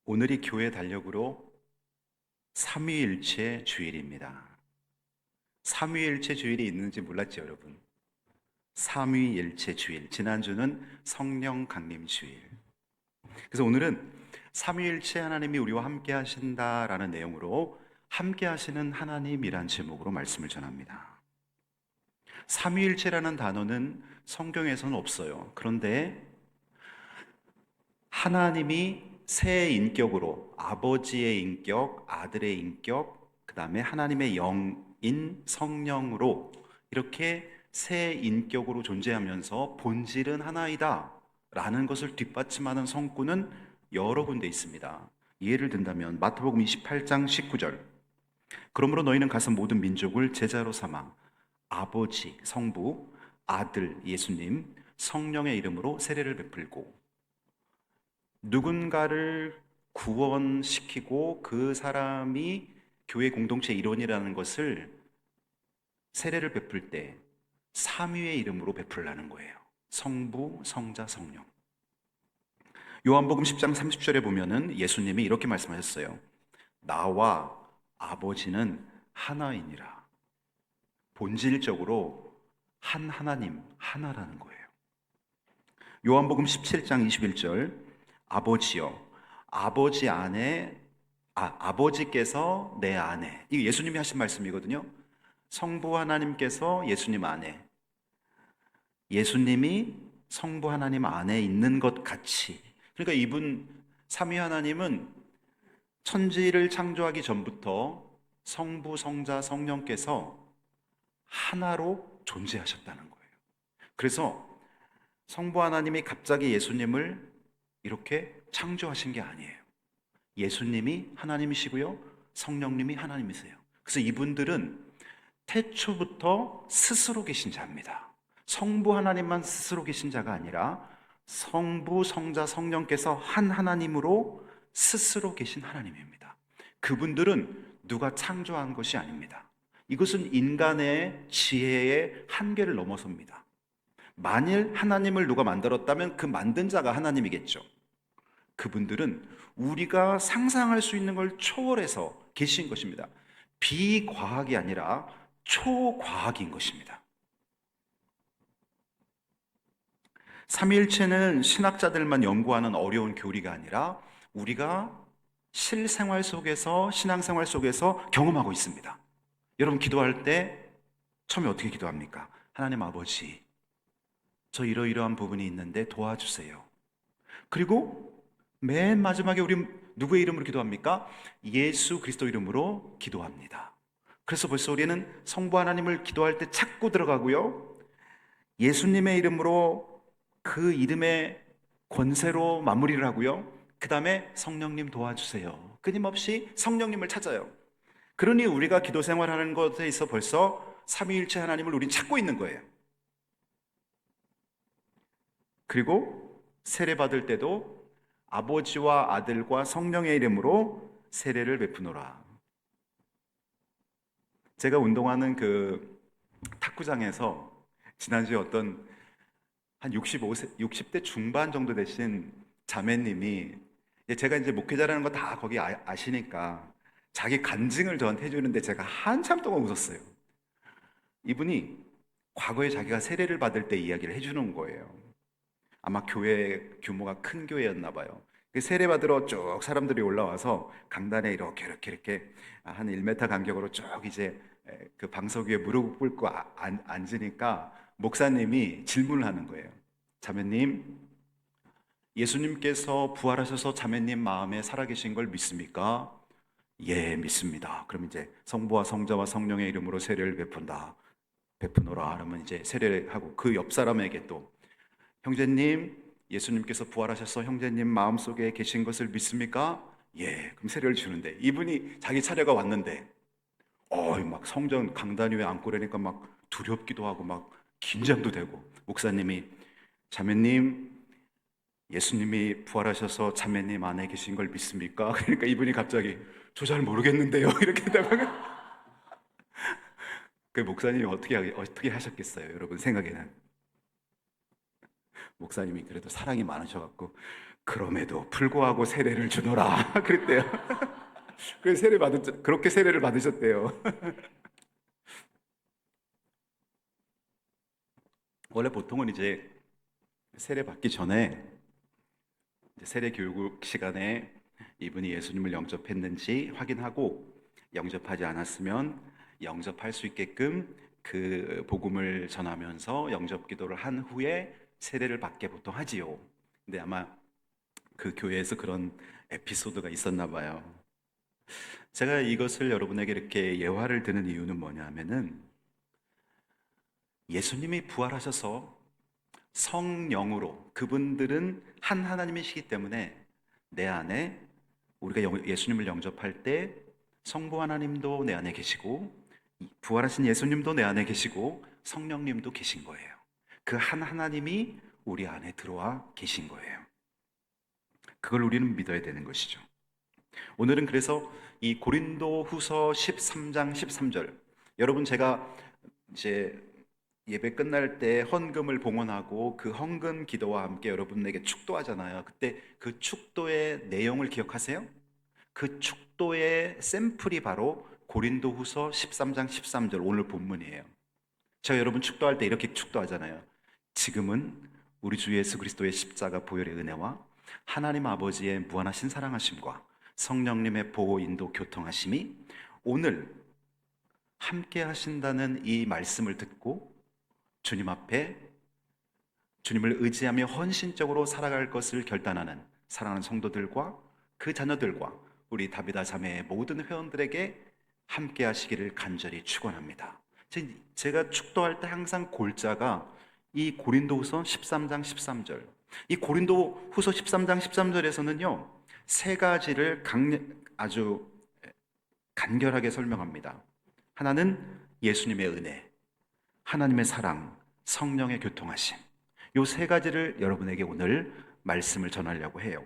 오늘이 교회 달력으로 삼위일체 주일입니다. 삼위일체 주일이 있는지 몰랐죠, 여러분? 삼위일체 주일. 지난주는 성령 강림 주일. 그래서 오늘은 삼위일체 하나님이 우리와 함께 하신다라는 내용으로 함께 하시는 하나님이란 제목으로 말씀을 전합니다. 삼위일체라는 단어는 성경에서는 없어요. 그런데 하나님이 세 인격으로 아버지의 인격, 아들의 인격, 그 다음에 하나님의 영인 성령으로 이렇게 세 인격으로 존재하면서 본질은 하나이다 라는 것을 뒷받침하는 성구는 여러 군데 있습니다. 예를 든다면 마태복음 28장 19절, 그러므로 너희는 가서 모든 민족을 제자로 삼아 아버지 성부, 아들 예수님, 성령의 이름으로 세례를 베풀고, 누군가를 구원시키고 그 사람이 교회 공동체 일원이라는 것을 세례를 베풀 때 삼위의 이름으로 베풀라는 거예요. 성부, 성자, 성령. 요한복음 10장 30절에 보면은 예수님이 이렇게 말씀하셨어요. 나와 아버지는 하나이니라. 본질적으로 한 하나님, 하나라는 거예요. 요한복음 17장 21절, 아버지여, 아버지 안에, 아버지께서 내 안에. 이게 예수님이 하신 말씀이거든요. 성부 하나님께서 예수님 안에, 예수님이 성부 하나님 안에 있는 것 같이. 그러니까 이분 삼위 하나님은 천지를 창조하기 전부터 성부, 성자, 성령께서 하나로 존재하셨다는 거예요. 그래서 성부 하나님이 갑자기 예수님을 이렇게 창조하신 게 아니에요. 예수님이 하나님이시고요, 성령님이 하나님이세요. 그래서 이분들은 태초부터 스스로 계신 자입니다. 성부 하나님만 스스로 계신 자가 아니라 성부, 성자, 성령께서 한 하나님으로 스스로 계신 하나님입니다. 그분들은 누가 창조한 것이 아닙니다. 이것은 인간의 지혜의 한계를 넘어섭니다. 만일 하나님을 누가 만들었다면 그 만든 자가 하나님이겠죠. 그분들은 우리가 상상할 수 있는 걸 초월해서 계신 것입니다. 비과학이 아니라 초과학인 것입니다. 삼위일체는 신학자들만 연구하는 어려운 교리가 아니라 우리가 실생활 속에서, 신앙생활 속에서 경험하고 있습니다. 여러분 기도할 때 처음에 어떻게 기도합니까? 하나님 아버지, 저 이러이러한 부분이 있는데 도와주세요. 그리고 맨 마지막에 우리 누구의 이름으로 기도합니까? 예수 그리스도 이름으로 기도합니다. 그래서 벌써 우리는 성부 하나님을 기도할 때 찾고 들어가고요, 예수님의 이름으로 그 이름의 권세로 마무리를 하고요, 그 다음에 성령님 도와주세요. 끊임없이 성령님을 찾아요. 그러니 우리가 기도 생활하는 것에 있어 벌써 삼위일체 하나님을 우린 찾고 있는 거예요. 그리고 세례 받을 때도 아버지와 아들과 성령의 이름으로 세례를 베푸노라. 제가 운동하는 그 탁구장에서 지난주에 어떤 한 65세, 60대 중반 정도 되신 자매님이, 제가 이제 목회자라는 거 다 거기 아시니까 자기 간증을 저한테 해주는데 제가 한참 동안 웃었어요. 이분이 과거에 자기가 세례를 받을 때 이야기를 해주는 거예요. 아마 교회 규모가 큰 교회였나 봐요. 그 세례 받으러 쭉 사람들이 올라와서 강단에 이렇게 한 1m 간격으로 쭉 이제 그 방석 위에 무릎 꿇고 앉으니까 목사님이 질문을 하는 거예요. 자매님, 예수님께서 부활하셔서 자매님 마음에 살아계신 걸 믿습니까? 예, 믿습니다. 그럼 이제 성부와 성자와 성령의 이름으로 세례를 베푸노라 하면 이제 세례를 하고, 그 옆 사람에게 또 형제님, 예수님께서 부활하셔서 형제님 마음속에 계신 것을 믿습니까? 예. 그럼 세례를 주는데, 이분이 자기 차례가 왔는데 막 성전 강단 위에 앉고 그러니까 막 두렵기도 하고 막 긴장도 되고, 목사님이 자매님, 예수님이 부활하셔서 자매님 안에 계신 걸 믿습니까? 그러니까 이분이 갑자기 저 잘 모르겠는데요. 이렇게 되다가 그 목사님이 어떻게 하셨겠어요? 여러분 생각에는 목사님이 그래도 사랑이 많으셔갖고 그럼에도 불구하고 세례를 주노라 그랬대요. 그래서 그렇게 세례를 받으셨대요. 원래 보통은 이제 세례 받기 전에 이제 세례 교육 시간에 이분이 예수님을 영접했는지 확인하고, 영접하지 않았으면 영접할 수 있게끔 그 복음을 전하면서 영접 기도를 한 후에 세례를 받게 보통 하지요. 근데 아마 그 교회에서 그런 에피소드가 있었나 봐요. 제가 이것을 여러분에게 이렇게 예화를 드는 이유는 뭐냐면은, 예수님이 부활하셔서 성령으로, 그분들은 한 하나님이시기 때문에 내 안에, 우리가 예수님을 영접할 때 성부 하나님도 내 안에 계시고 부활하신 예수님도 내 안에 계시고 성령님도 계신 거예요. 그 한 하나님이 우리 안에 들어와 계신 거예요. 그걸 우리는 믿어야 되는 것이죠. 오늘은 그래서 이 고린도 후서 13장 13절, 여러분 제가 이제 예배 끝날 때 헌금을 봉헌하고 그 헌금 기도와 함께 여러분에게 축도하잖아요. 그때 그 축도의 내용을 기억하세요? 그 축도의 샘플이 바로 고린도후서 13장 13절 오늘 본문이에요. 제가 여러분 축도할 때 이렇게 축도하잖아요. 지금은 우리 주 예수 그리스도의 십자가 보혈의 은혜와 하나님 아버지의 무한하신 사랑하심과 성령님의 보호 인도 교통하심이 오늘 함께 하신다는 이 말씀을 듣고 주님 앞에 주님을 의지하며 헌신적으로 살아갈 것을 결단하는 사랑하는 성도들과 그 자녀들과 우리 다비다 자매의 모든 회원들에게 함께 하시기를 간절히 축원합니다. 제가 축도할 때 항상 골자가 이 고린도후서 13장 13절. 이 고린도후서 13장 13절에서는요, 세 가지를 아주 간결하게 설명합니다. 하나는 예수님의 은혜, 하나님의 사랑, 성령의 교통하심. 요 세 가지를 여러분에게 오늘 말씀을 전하려고 해요.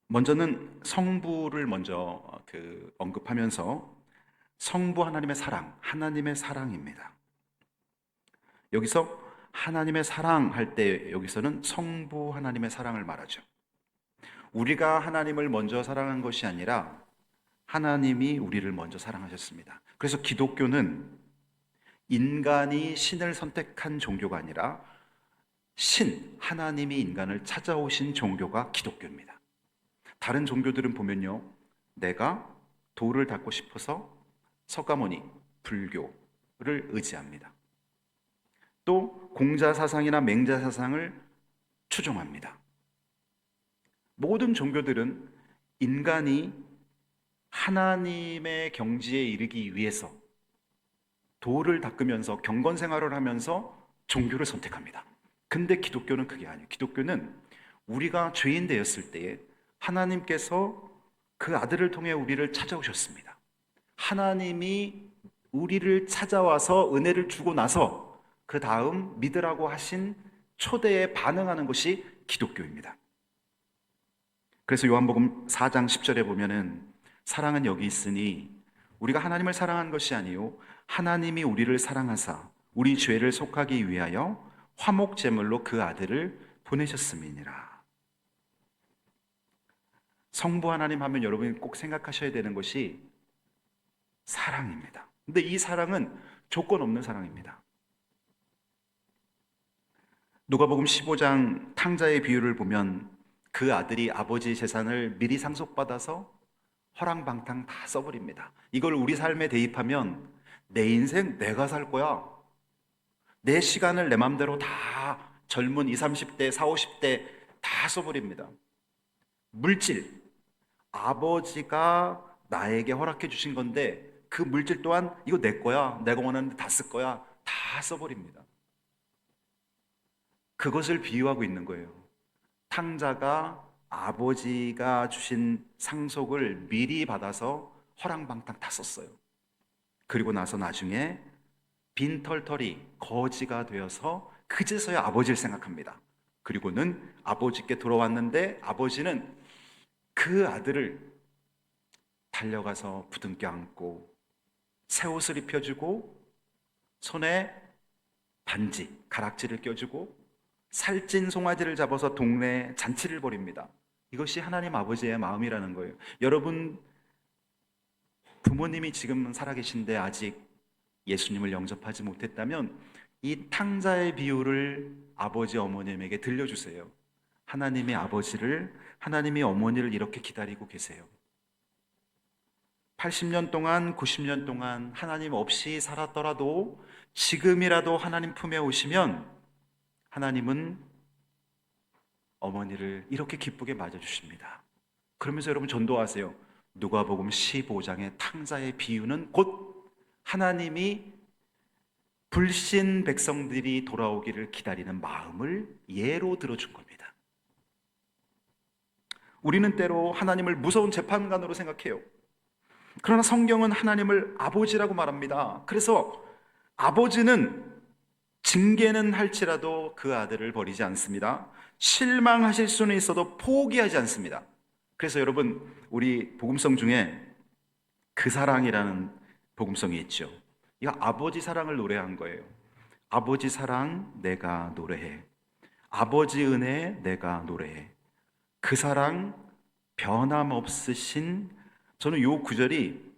먼저는 성부를 먼저 언급하면서, 성부 하나님의 사랑, 하나님의 사랑입니다. 여기서 하나님의 사랑 할 때 여기서는 성부 하나님의 사랑을 말하죠. 우리가 하나님을 먼저 사랑한 것이 아니라 하나님이 우리를 먼저 사랑하셨습니다. 그래서 기독교는 인간이 신을 선택한 종교가 아니라 하나님이 인간을 찾아오신 종교가 기독교입니다. 다른 종교들은 보면요, 내가 도를 닦고 싶어서 석가모니, 불교를 의지합니다. 또 공자 사상이나 맹자 사상을 추종합니다. 모든 종교들은 인간이 하나님의 경지에 이르기 위해서 도를 닦으면서 경건 생활을 하면서 종교를 선택합니다. 근데 기독교는 그게 아니에요. 기독교는 우리가 죄인 되었을 때에 하나님께서 그 아들을 통해 우리를 찾아오셨습니다. 하나님이 우리를 찾아와서 은혜를 주고 나서 그 다음 믿으라고 하신 초대에 반응하는 것이 기독교입니다. 그래서 요한복음 4장 10절에 보면은, 사랑은 여기 있으니 우리가 하나님을 사랑한 것이 아니요 하나님이 우리를 사랑하사 우리 죄를 속하기 위하여 화목 제물로 그 아들을 보내셨음이니라. 성부 하나님 하면 여러분이 꼭 생각하셔야 되는 것이 사랑입니다. 근데 이 사랑은 조건 없는 사랑입니다. 누가복음 15장 탕자의 비유를 보면 그 아들이 아버지 재산을 미리 상속받아서 허랑방탕 다 써버립니다. 이걸 우리 삶에 대입하면 내 인생 내가 살 거야. 내 시간을 내 맘대로 다 젊은 20, 30대, 40, 50대 다 써버립니다. 물질, 아버지가 나에게 허락해 주신 건데 그 물질 또한 이거 내 거야. 내가 원하는데 다 쓸 거야. 다 써버립니다. 그것을 비유하고 있는 거예요. 탕자가 아버지가 주신 상속을 미리 받아서 허랑방탕 다 썼어요. 그리고 나서 나중에 빈털터리 거지가 되어서 그제서야 아버지를 생각합니다. 그리고는 아버지께 돌아왔는데 아버지는 그 아들을 달려가서 부둥켜 안고 새 옷을 입혀주고 손에 반지, 가락지를 껴주고 살찐 송아지를 잡아서 동네 잔치를 벌입니다. 이것이 하나님 아버지의 마음이라는 거예요. 여러분, 부모님이 지금 살아계신데 아직 예수님을 영접하지 못했다면 이 탕자의 비유를 아버지 어머님에게 들려주세요. 하나님의 아버지를, 하나님의 어머니를 이렇게 기다리고 계세요. 80년 동안, 90년 동안 하나님 없이 살았더라도 지금이라도 하나님 품에 오시면 하나님은 어머니를 이렇게 기쁘게 맞아주십니다. 그러면서 여러분 전도하세요. 누가복음 15장의 탕자의 비유는 곧 하나님이 불신 백성들이 돌아오기를 기다리는 마음을 예로 들어준 겁니다. 우리는 때로 하나님을 무서운 재판관으로 생각해요. 그러나 성경은 하나님을 아버지라고 말합니다. 그래서 아버지는 징계는 할지라도 그 아들을 버리지 않습니다. 실망하실 수는 있어도 포기하지 않습니다. 그래서 여러분, 우리 복음성 중에 그 사랑이라는 복음성이 있죠. 이거 아버지 사랑을 노래한 거예요. 아버지 사랑 내가 노래해. 아버지 은혜 내가 노래해. 그 사랑 변함없으신, 저는 이 구절이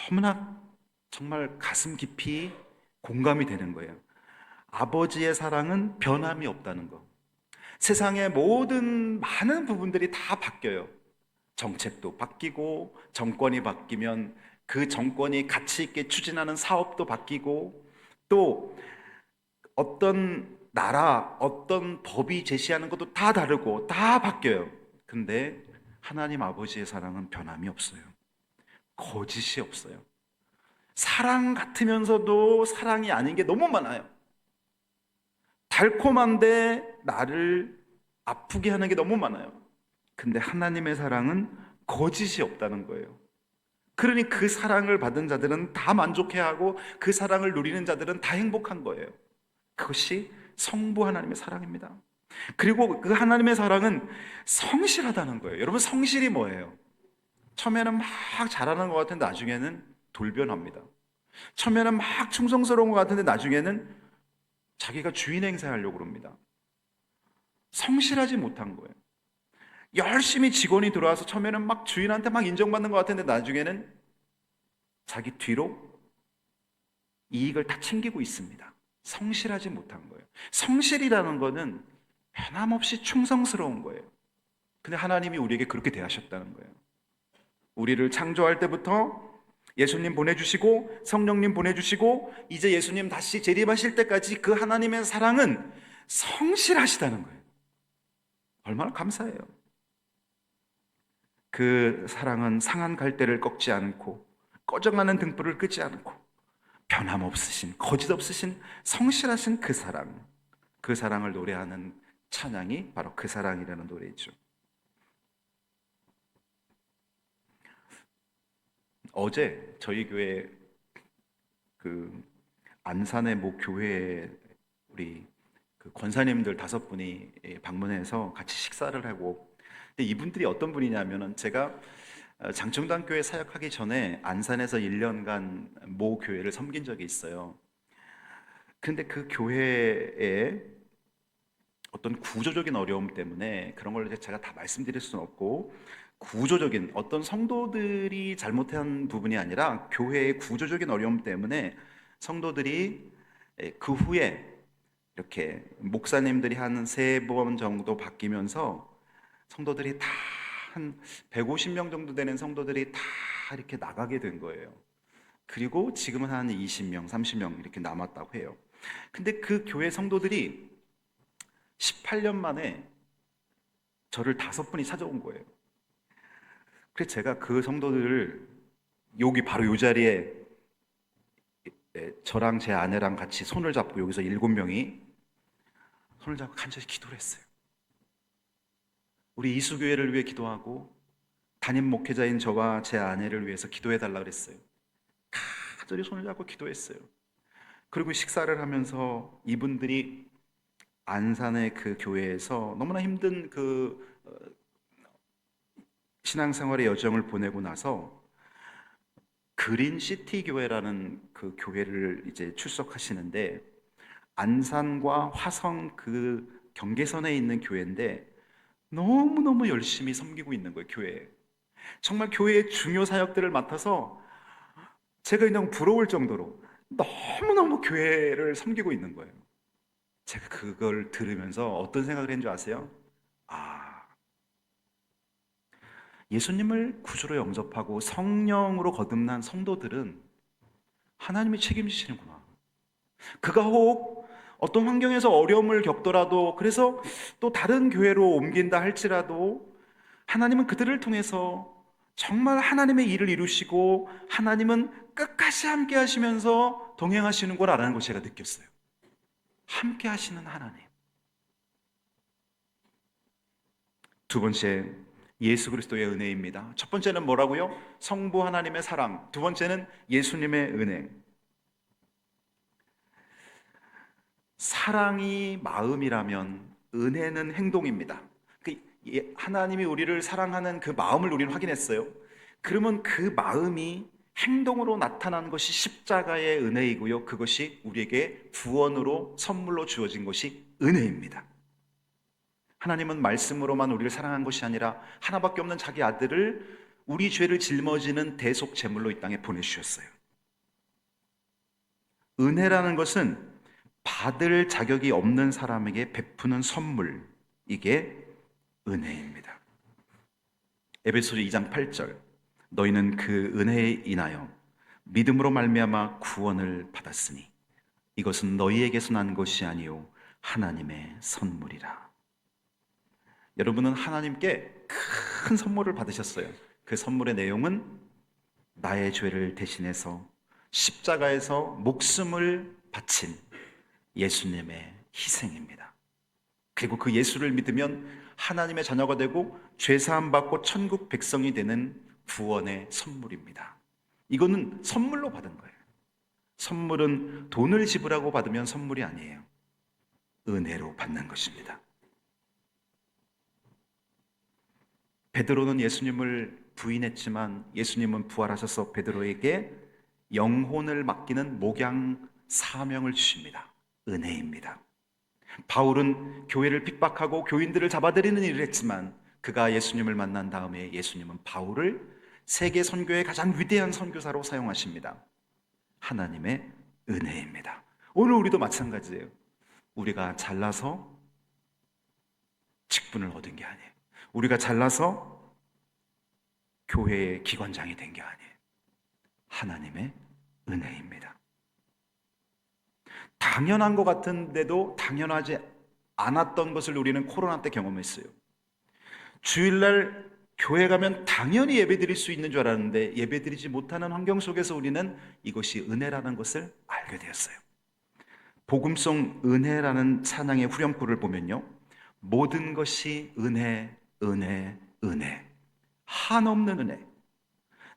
너무나 정말 가슴 깊이 공감이 되는 거예요. 아버지의 사랑은 변함이 없다는 거. 세상의 모든 많은 부분들이 다 바뀌어요. 정책도 바뀌고, 정권이 바뀌면 그 정권이 가치 있게 추진하는 사업도 바뀌고, 또 어떤 나라, 어떤 법이 제시하는 것도 다 다르고 다 바뀌어요. 근데 하나님 아버지의 사랑은 변함이 없어요. 거짓이 없어요. 사랑 같으면서도 사랑이 아닌 게 너무 많아요. 달콤한데 나를 아프게 하는 게 너무 많아요. 근데 하나님의 사랑은 거짓이 없다는 거예요. 그러니 그 사랑을 받은 자들은 다 만족해하고 그 사랑을 누리는 자들은 다 행복한 거예요. 그것이 성부 하나님의 사랑입니다. 그리고 그 하나님의 사랑은 성실하다는 거예요. 여러분, 성실이 뭐예요? 처음에는 막 잘하는 것 같은데 나중에는 돌변합니다. 처음에는 막 충성스러운 것 같은데 나중에는 자기가 주인 행세하려고 그럽니다. 성실하지 못한 거예요. 열심히 직원이 들어와서 처음에는 막 주인한테 막 인정받는 것 같은데 나중에는 자기 뒤로 이익을 다 챙기고 있습니다. 성실하지 못한 거예요. 성실이라는 거는 변함없이 충성스러운 거예요. 근데 하나님이 우리에게 그렇게 대하셨다는 거예요. 우리를 창조할 때부터 예수님 보내주시고 성령님 보내주시고 이제 예수님 다시 재림하실 때까지 그 하나님의 사랑은 성실하시다는 거예요. 얼마나 감사해요. 그 사랑은 상한 갈대를 꺾지 않고 꺼져가는 등불을 끄지 않고 변함없으신, 거짓 없으신, 성실하신 그 사랑, 그 사랑을 노래하는 찬양이 바로 그 사랑이라는 노래이죠. 어제 저희 교회 그 안산의 모 교회에 우리 그 권사님들 5분이 방문해서 같이 식사를 하고, 근데 이분들이 어떤 분이냐면은 제가 장청단 교회 사역하기 전에 안산에서 1년간 모 교회를 섬긴 적이 있어요. 근데 그 교회에 어떤 구조적인 어려움 때문에 그런 걸 제가 다 말씀드릴 수는 없고, 구조적인 어떤 성도들이 잘못한 부분이 아니라 교회의 구조적인 어려움 때문에 성도들이 그 후에 이렇게 목사님들이 한 3번 정도 바뀌면서 성도들이 다 한 150명 정도 되는 성도들이 다 이렇게 나가게 된 거예요. 그리고 지금은 한 20명, 30명 이렇게 남았다고 해요. 근데 그 교회 성도들이 18년 만에 저를 5분이 찾아온 거예요. 그래서 제가 그 성도들을 여기 바로 이 자리에 저랑 제 아내랑 같이 손을 잡고 여기서 7명이 손을 잡고 간절히 기도를 했어요. 우리 이수교회를 위해 기도하고 담임 목회자인 저와 제 아내를 위해서 기도해 달라 그랬어요. 간절히 손을 잡고 기도했어요. 그리고 식사를 하면서 이분들이 안산의 그 교회에서 너무나 힘든 그 신앙생활의 여정을 보내고 나서 그린 시티 교회라는 그 교회를 이제 출석하시는데, 안산과 화성 그 경계선에 있는 교회인데 너무너무 열심히 섬기고 있는 거예요, 교회에. 정말 교회의 중요 사역들을 맡아서 제가 그냥 부러울 정도로 너무너무 교회를 섬기고 있는 거예요. 제가 그걸 들으면서 어떤 생각을 했는 줄 아세요? 아, 예수님을 구주로 영접하고 성령으로 거듭난 성도들은 하나님이 책임지시는구나. 그가 혹 어떤 환경에서 어려움을 겪더라도, 그래서 또 다른 교회로 옮긴다 할지라도 하나님은 그들을 통해서 정말 하나님의 일을 이루시고 하나님은 끝까지 함께 하시면서 동행하시는 거라는 걸 제가 느꼈어요. 함께 하시는 하나님. 두 번째, 예수 그리스도의 은혜입니다. 첫 번째는 뭐라고요? 성부 하나님의 사랑. 두 번째는 예수님의 은혜. 사랑이 마음이라면 은혜는 행동입니다. 하나님이 우리를 사랑하는 그 마음을 우리는 확인했어요. 그러면 그 마음이 행동으로 나타난 것이 십자가의 은혜이고요. 그것이 우리에게 구원으로 선물로 주어진 것이 은혜입니다. 하나님은 말씀으로만 우리를 사랑한 것이 아니라 하나밖에 없는 자기 아들을 우리 죄를 짊어지는 대속 제물로 이 땅에 보내주셨어요. 은혜라는 것은 받을 자격이 없는 사람에게 베푸는 선물, 이게 은혜입니다. 에베소서 2장 8절, 너희는 그 은혜에 인하여 믿음으로 말미암아 구원을 받았으니 이것은 너희에게서 난 것이 아니요 하나님의 선물이라. 여러분은 하나님께 큰 선물을 받으셨어요. 그 선물의 내용은 나의 죄를 대신해서 십자가에서 목숨을 바친 예수님의 희생입니다. 그리고 그 예수를 믿으면 하나님의 자녀가 되고 죄사함 받고 천국 백성이 되는 구원의 선물입니다. 이거는 선물로 받은 거예요. 선물은 돈을 지불하고 받으면 선물이 아니에요. 은혜로 받는 것입니다. 베드로는 예수님을 부인했지만 예수님은 부활하셔서 베드로에게 영혼을 맡기는 목양 사명을 주십니다. 은혜입니다. 바울은 교회를 핍박하고 교인들을 잡아들이는 일을 했지만 그가 예수님을 만난 다음에 예수님은 바울을 세계 선교의 가장 위대한 선교사로 사용하십니다. 하나님의 은혜입니다. 오늘 우리도 마찬가지예요. 우리가 잘나서 직분을 얻은 게 아니에요. 우리가 잘나서 교회의 기관장이 된 게 아니에요. 하나님의 은혜입니다. 당연한 것 같은데도 당연하지 않았던 것을 우리는 코로나 때 경험했어요. 주일날 교회 가면 당연히 예배드릴 수 있는 줄 알았는데 예배드리지 못하는 환경 속에서 우리는 이것이 은혜라는 것을 알게 되었어요. 복음송 은혜라는 찬양의 후렴구를 보면요, 모든 것이 은혜, 은혜, 은혜, 한없는 은혜,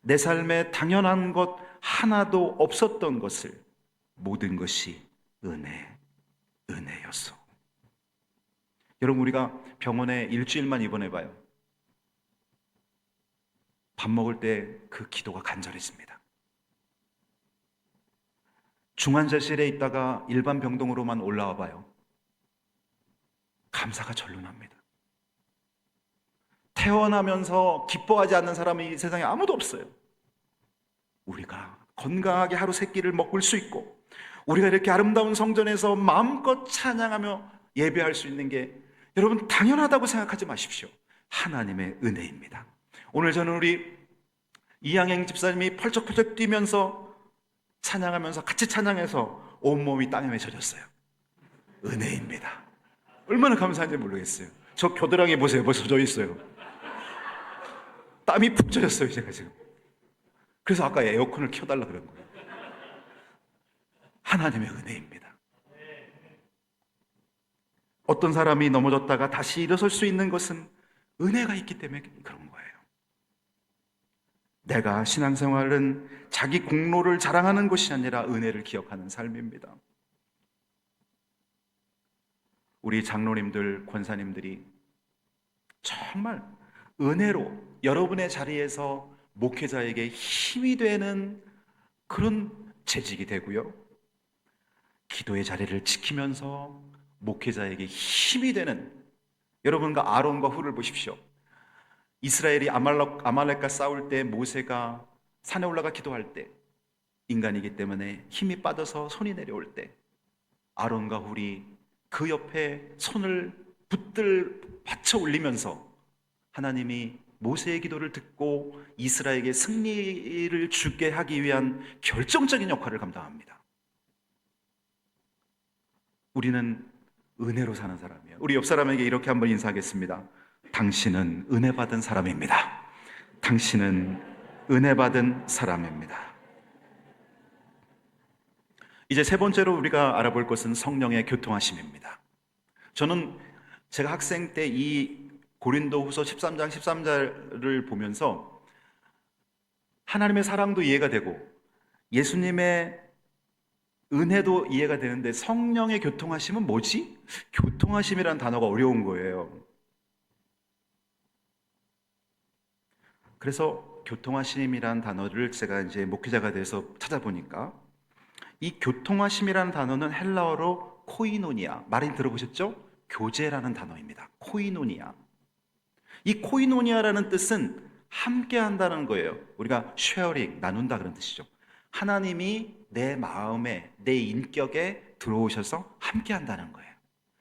내 삶에 당연한 것 하나도 없었던 것을 모든 것이 은혜, 은혜였어. 여러분, 우리가 병원에 일주일만 입원해봐요. 밥 먹을 때 그 기도가 간절해집니다. 중환자실에 있다가 일반 병동으로만 올라와 봐요. 감사가 절로 납니다. 태어나면서 기뻐하지 않는 사람이 이 세상에 아무도 없어요. 우리가 건강하게 하루 세 끼를 먹을 수 있고 우리가 이렇게 아름다운 성전에서 마음껏 찬양하며 예배할 수 있는 게 여러분 당연하다고 생각하지 마십시오. 하나님의 은혜입니다. 오늘 저는 우리 이양행 집사님이 펄쩍펄쩍 뛰면서 찬양하면서 같이 찬양해서 온몸이 땀에 젖었어요. 은혜입니다. 얼마나 감사한지 모르겠어요. 저 겨드랑이 보세요. 벌써 젖어 있어요. 땀이 푹 젖었어요, 제가 지금. 그래서 아까 에어컨을 켜달라 그런 거예요. 하나님의 은혜입니다. 어떤 사람이 넘어졌다가 다시 일어설 수 있는 것은 은혜가 있기 때문에 그런 거예요. 내가 신앙생활은 자기 공로를 자랑하는 것이 아니라 은혜를 기억하는 삶입니다. 우리 장로님들, 권사님들이 정말 은혜로 여러분의 자리에서 목회자에게 힘이 되는 그런 재직이 되고요, 기도의 자리를 지키면서 목회자에게 힘이 되는, 여러분과 아론과 훌을 보십시오. 이스라엘이 아말렉과 싸울 때 모세가 산에 올라가 기도할 때, 인간이기 때문에 힘이 빠져서 손이 내려올 때 아론과 훌이 그 옆에 손을 붙들 받쳐 올리면서 하나님이 모세의 기도를 듣고 이스라엘에게 승리를 주게 하기 위한 결정적인 역할을 감당합니다. 우리는 은혜로 사는 사람이에요. 우리 옆 사람에게 이렇게 한번 인사하겠습니다. 당신은 은혜 받은 사람입니다. 당신은 은혜 받은 사람입니다. 이제 세 번째로 우리가 알아볼 것은 성령의 교통하심입니다. 저는 제가 학생 때 이 고린도후서 13장 13절을 보면서 하나님의 사랑도 이해가 되고 예수님의 은혜도 이해가 되는데 성령의 교통하심은 뭐지? 교통하심이라는 단어가 어려운 거예요. 그래서 교통하심이라는 단어를 제가 이제 목회자가 돼서 찾아보니까 이 교통하심이라는 단어는 헬라어로 코이노니아, 많이 들어보셨죠? 교제라는 단어입니다. 코이노니아. 이 코이노니아라는 뜻은 함께 한다는 거예요. 우리가 쉐어링, 나눈다 그런 뜻이죠. 하나님이 내 마음에, 내 인격에 들어오셔서 함께 한다는 거예요.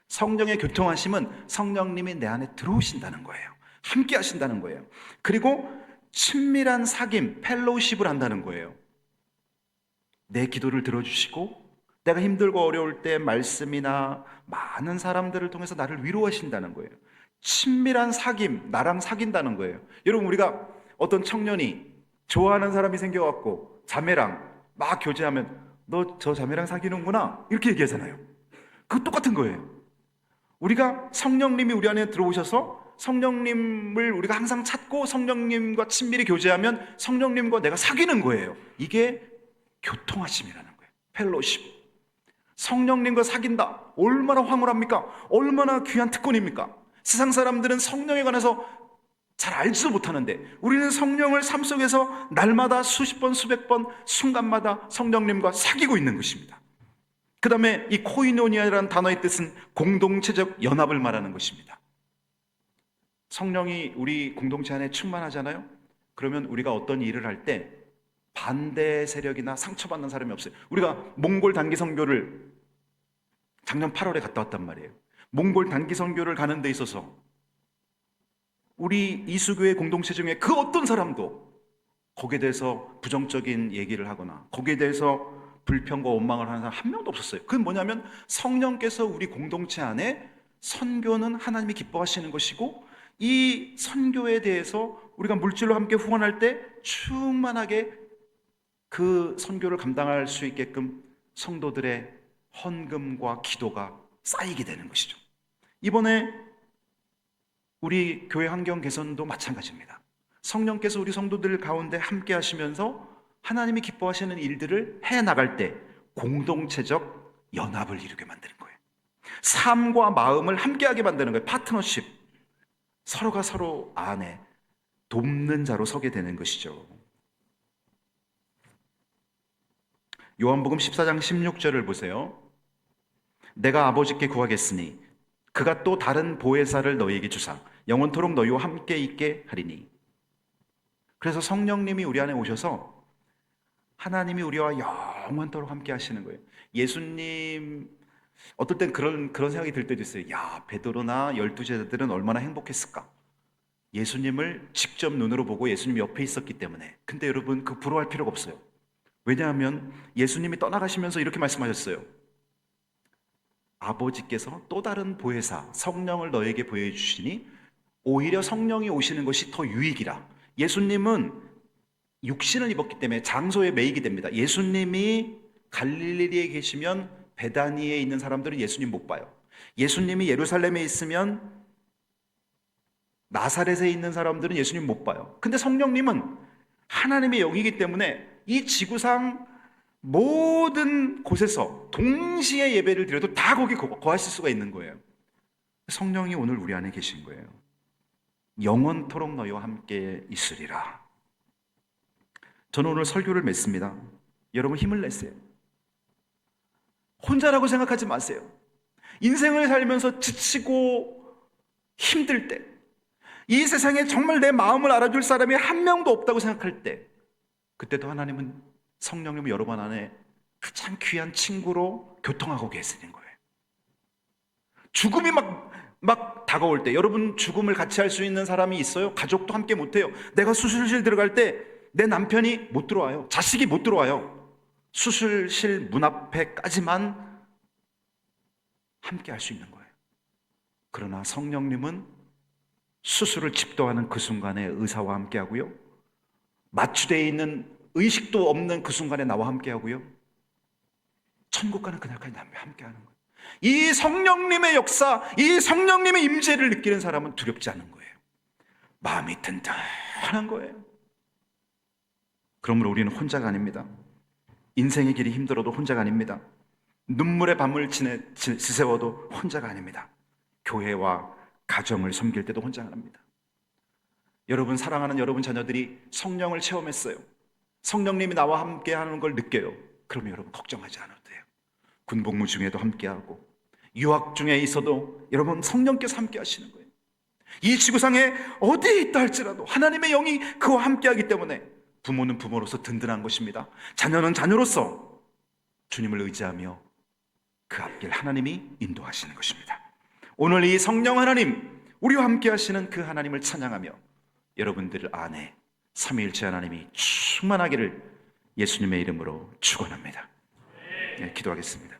성령의 교통하심은 성령님이 내 안에 들어오신다는 거예요. 함께 하신다는 거예요. 그리고 친밀한 사귐, 펠로우십을 한다는 거예요. 내 기도를 들어주시고 내가 힘들고 어려울 때 말씀이나 많은 사람들을 통해서 나를 위로하신다는 거예요. 친밀한 사귐, 나랑 사귄다는 거예요. 여러분, 우리가 어떤 청년이 좋아하는 사람이 생겨갖고 자매랑 막 교제하면 너 저 자매랑 사귀는구나 이렇게 얘기하잖아요. 그거 똑같은 거예요. 우리가 성령님이 우리 안에 들어오셔서 성령님을 우리가 항상 찾고 성령님과 친밀히 교제하면 성령님과 내가 사귀는 거예요. 이게 교통하심이라는 거예요. 펠로십. 성령님과 사귄다. 얼마나 황홀합니까? 얼마나 귀한 특권입니까? 세상 사람들은 성령에 관해서 잘 알지도 못하는데 우리는 성령을 삶 속에서 날마다 수십 번, 수백 번, 순간마다 성령님과 사귀고 있는 것입니다. 그 다음에 이 코이노니아라는 단어의 뜻은 공동체적 연합을 말하는 것입니다. 성령이 우리 공동체 안에 충만하잖아요. 그러면 우리가 어떤 일을 할 때 반대 세력이나 상처받는 사람이 없어요. 우리가 몽골 단기 선교를 작년 8월에 갔다 왔단 말이에요. 몽골 단기 선교를 가는 데 있어서 우리 이수교회 공동체 중에 그 어떤 사람도 거기에 대해서 부정적인 얘기를 하거나 거기에 대해서 불평과 원망을 하는 사람 한 명도 없었어요. 그건 뭐냐면 성령께서 우리 공동체 안에 선교는 하나님이 기뻐하시는 것이고 이 선교에 대해서 우리가 물질로 함께 후원할 때 충만하게 그 선교를 감당할 수 있게끔 성도들의 헌금과 기도가 쌓이게 되는 것이죠. 이번에 우리 교회 환경 개선도 마찬가지입니다. 성령께서 우리 성도들 가운데 함께 하시면서 하나님이 기뻐하시는 일들을 해나갈 때 공동체적 연합을 이루게 만드는 거예요. 삶과 마음을 함께하게 만드는 거예요. 파트너십. 서로가 서로 안에 돕는 자로 서게 되는 것이죠. 요한복음 14장 16절을 보세요. 내가 아버지께 구하겠으니 그가 또 다른 보혜사를 너희에게 주사 영원토록 너희와 함께 있게 하리니. 그래서 성령님이 우리 안에 오셔서 하나님이 우리와 영원토록 함께 하시는 거예요. 예수님 어떨 땐 그런 생각이 들 때도 있어요. 야, 베드로나 12제자들은 얼마나 행복했을까. 예수님을 직접 눈으로 보고 예수님 옆에 있었기 때문에. 근데 여러분, 그 부러워할 필요가 없어요. 왜냐하면 예수님이 떠나가시면서 이렇게 말씀하셨어요. 아버지께서 또 다른 보혜사 성령을 너에게 보여주시니 오히려 성령이 오시는 것이 더 유익이라. 예수님은 육신을 입었기 때문에 장소에 매이게 됩니다. 예수님이 갈릴리에 계시면 베다니에 있는 사람들은 예수님 못 봐요. 예수님이 예루살렘에 있으면 나사렛에 있는 사람들은 예수님 못 봐요. 근데 성령님은 하나님의 영이기 때문에 이 지구상 모든 곳에서 동시에 예배를 드려도 다 거기 거하실 수가 있는 거예요. 성령이 오늘 우리 안에 계신 거예요. 영원토록 너희와 함께 있으리라. 저는 오늘 설교를 맺습니다. 여러분 힘을 내세요. 혼자라고 생각하지 마세요. 인생을 살면서 지치고 힘들 때, 이 세상에 정말 내 마음을 알아줄 사람이 한 명도 없다고 생각할 때, 그때도 하나님은 성령님을 여러분 안에 가장 귀한 친구로 교통하고 계시는 거예요. 죽음이 막 다가올 때, 여러분 죽음을 같이 할 수 있는 사람이 있어요? 가족도 함께 못해요. 내가 수술실 들어갈 때 내 남편이 못 들어와요. 자식이 못 들어와요. 수술실 문 앞에까지만 함께 할 수 있는 거예요. 그러나 성령님은 수술을 집도하는 그 순간에 의사와 함께 하고요, 마취되어 있는 의식도 없는 그 순간에 나와 함께 하고요, 천국 가는 그날까지 나와 함께 하는 거예요. 이 성령님의 역사, 이 성령님의 임재를 느끼는 사람은 두렵지 않은 거예요. 마음이 든든한 거예요. 그러므로 우리는 혼자가 아닙니다. 인생의 길이 힘들어도 혼자가 아닙니다. 눈물의 밤을 지새워도 혼자가 아닙니다. 교회와 가정을 섬길 때도 혼자가 아닙니다. 여러분, 사랑하는 여러분 자녀들이 성령을 체험했어요. 성령님이 나와 함께 하는 걸 느껴요. 그러면 여러분 걱정하지 않아도 돼요. 군복무 중에도 함께하고 유학 중에 있어도 여러분 성령께서 함께 하시는 거예요. 이 지구상에 어디에 있다 할지라도 하나님의 영이 그와 함께하기 때문에 부모는 부모로서 든든한 것입니다. 자녀는 자녀로서 주님을 의지하며 그 앞길 하나님이 인도하시는 것입니다. 오늘 이 성령 하나님, 우리와 함께 하시는 그 하나님을 찬양하며 여러분들 안에 삼위일체 하나님이 충만하기를 예수님의 이름으로 축원합니다. 네, 기도하겠습니다.